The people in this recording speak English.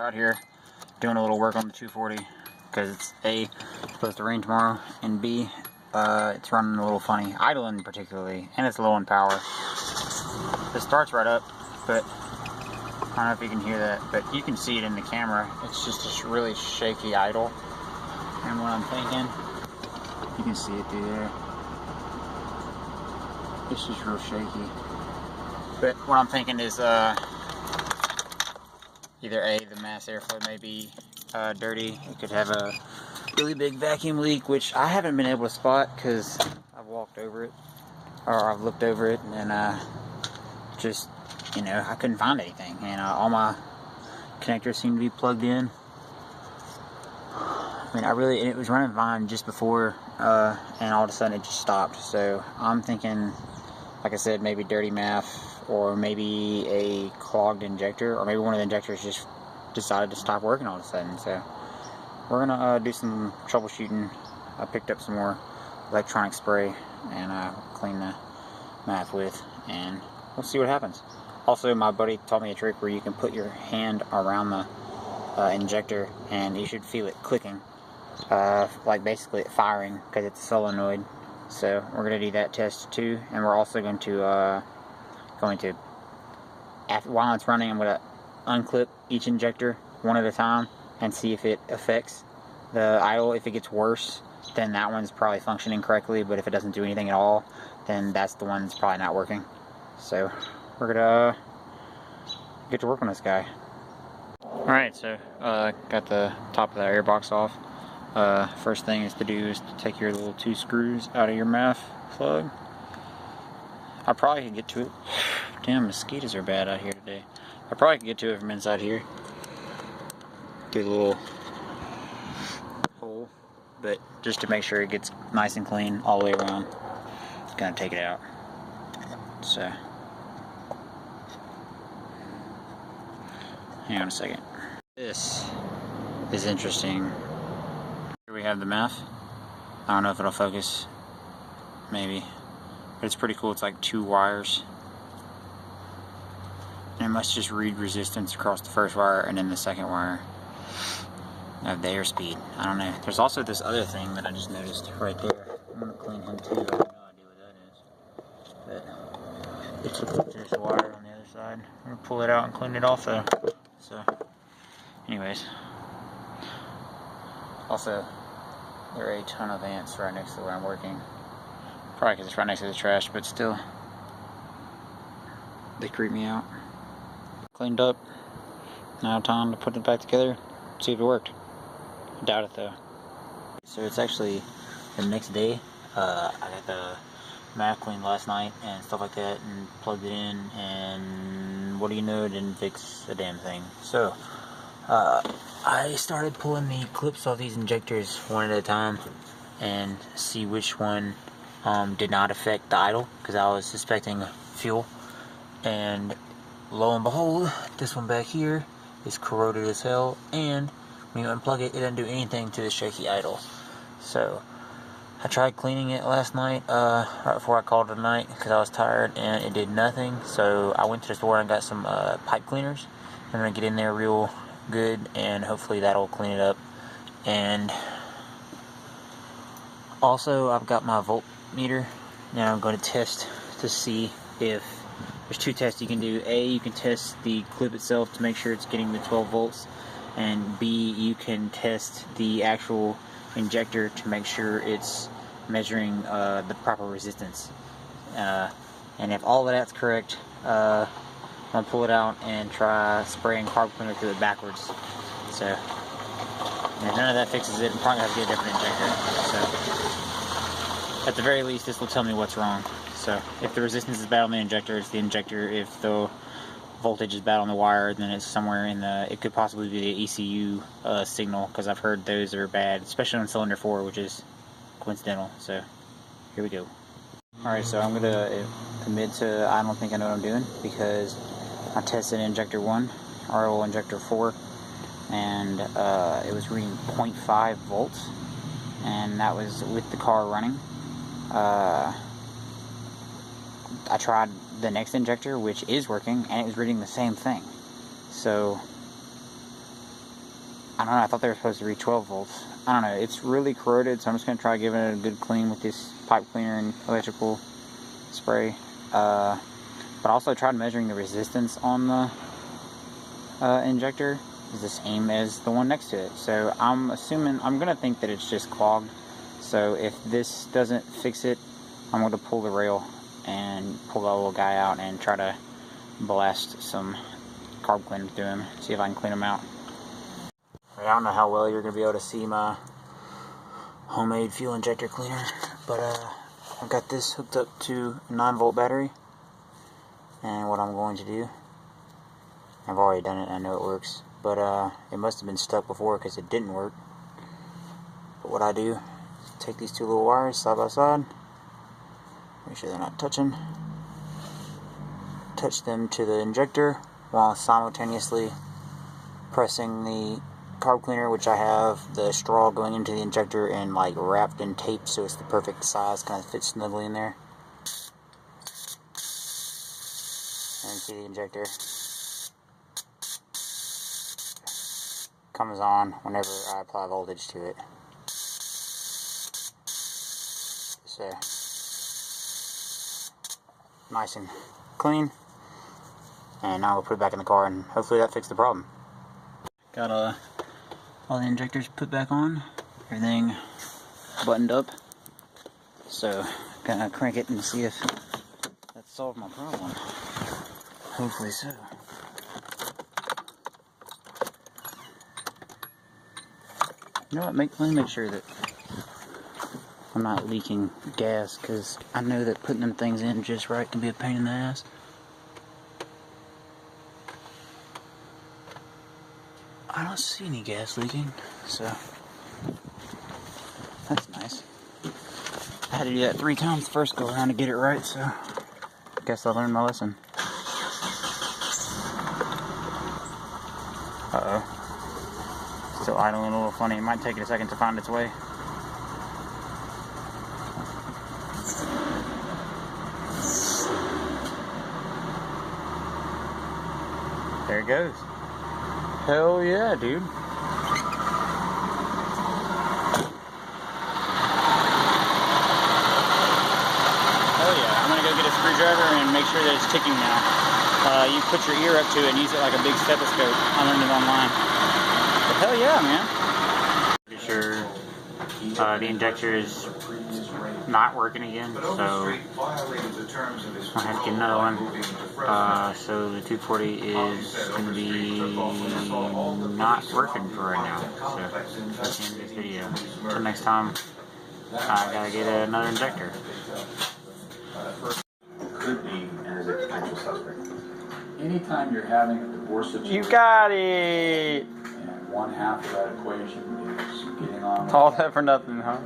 out here doing a little work on the 240 because it's A, supposed to rain tomorrow, and B, it's running a little funny, idling particularly, and it's low in power. It starts right up, but I don't know if you can hear that, but you can see it in the camera. It's just a really shaky idle. And what I'm thinking, you can see it through there. It's just real shaky. But what I'm thinking is either A, the mass airflow may be dirty. It could have a really big vacuum leak, which I haven't been able to spot because I've walked over it, or I've looked over it, and just, you know, I couldn't find anything. And all my connectors seem to be plugged in. I mean, and it was running fine just before, and all of a sudden it just stopped. So I'm thinking, like I said, maybe dirty math, or maybe a clogged injector, or maybe one of the injectors just decided to stop working all of a sudden. So we're gonna do some troubleshooting. I picked up some more electronic spray and clean the math with, and we'll see what happens. Also, my buddy taught me a trick where you can put your hand around the injector and you should feel it clicking, like basically it firing, because it's a solenoid. So we're going to do that test too, and we're also going to while it's running, I'm going to unclip each injector one at a time and see if it affects the idle. If it gets worse, then that one's probably functioning correctly, but if it doesn't do anything at all, then that's the one that's probably not working. So we're going to get to work on this guy. Alright, so got the top of the air box off. First thing is to do is to take your little 2 screws out of your MAF plug. I probably could get to it. Damn, mosquitoes are bad out here today. I probably could get to it from inside here through the little hole, but just to make sure it gets nice and clean all the way around, it's gonna take it out. So hang on a second. This is interesting. Here we have the MAF. I don't know if it'll focus, maybe, but it's pretty cool. It's like 2 wires, and it must just read resistance across the first wire and then the second wire of the airspeed. I don't know. There's also this other thing that I just noticed right there. I'm gonna clean him too. I have no idea what that is, but it's hooked to this wire on the other side. I'm gonna pull it out and clean it off though. So, anyways, also, there are a ton of ants right next to where I'm working. Probably because it's right next to the trash, but still, they creep me out. Cleaned up. Now time to put it back together, see if it worked. I doubt it though. So it's actually the next day. I got the MAF cleaned last night and stuff like that, and plugged it in, and what do you know, it didn't fix a damn thing. So I started pulling the clips off these injectors one at a time and see which one did not affect the idle, because I was suspecting fuel, and lo and behold, this one back here is corroded as hell, and when you unplug it, it doesn't do anything to the shaky idle. So I tried cleaning it last night, right before I called it a night, because I was tired, and it did nothing. So I went to the store and got some pipe cleaners. I'm going to get in there real good, and hopefully that'll clean it up. And also, I've got my voltmeter. Now I'm going to test to see if there's 2 tests you can do. A, you can test the clip itself to make sure it's getting the 12 volts, and B, you can test the actual injector to make sure it's measuring the proper resistance. And if all of that's correct, I'm going to pull it out and try spraying carb cleaner through it backwards. So, and if none of that fixes it, I'm probably going to have to get a different injector. So, at the very least, this will tell me what's wrong. So, if the resistance is bad on the injector, it's the injector. If the voltage is bad on the wire, then it's somewhere in the, it could possibly be the ECU signal, because I've heard those are bad, especially on cylinder 4, which is coincidental. So, here we go. Alright, so I'm going to commit to I don't think I know what I'm doing, because I tested injector 1, RO injector 4, and it was reading 0.5 volts, and that was with the car running. I tried the next injector, which is working, and it was reading the same thing. So I don't know, I thought they were supposed to be 12 volts. I don't know, it's really corroded, so I'm just going to try giving it a good clean with this pipe cleaner and electrical spray. But I also tried measuring the resistance on the injector. It's the same as the one next to it. So I'm going to think that it's just clogged. So if this doesn't fix it, I'm going to pull the rail and pull that little guy out and try to blast some carb cleaner through him. See if I can clean him out. I don't know how well you're going to be able to see my homemade fuel injector cleaner, but I've got this hooked up to a 9-volt battery, and what I'm going to do, I've already done it, I know it works, but it must have been stuck before because it didn't work. But what I do is take these two little wires side by side, make sure they're not touching, touch them to the injector while simultaneously pressing the carb cleaner, which I have the straw going into the injector and like wrapped in tape so it's the perfect size, kind of fits snugly in there. And see the injector comes on whenever I apply voltage to it. So nice and clean, and now we'll put it back in the car and hopefully that fixed the problem. Got all the injectors put back on, everything buttoned up, so gonna crank it and see if that solved my problem. Hopefully so. You know what, let me make sure that I'm not leaking gas, because I know that putting them things in just right can be a pain in the ass. I don't see any gas leaking, so that's nice. I had to do that 3 times the first go around to get it right, so I guess I learned my lesson. Uh-oh. Still idling a little funny. It might take it a second to find its way. There it goes. Hell yeah, dude. Hell yeah. I'm gonna go get a screwdriver and make sure that it's ticking now. You put your ear up to it and use it like a big stethoscope. I learned it online. But hell yeah, man. Pretty sure the injector is not working again, so I have to get another one. So the 240 is going to be not working for right now. So that's the end of this video. Until next time, I gotta get another injector. Could be as a potential suspect. Anytime you're having a divorce situation, You got it! and one half of that equation is getting on. All that for nothing, huh?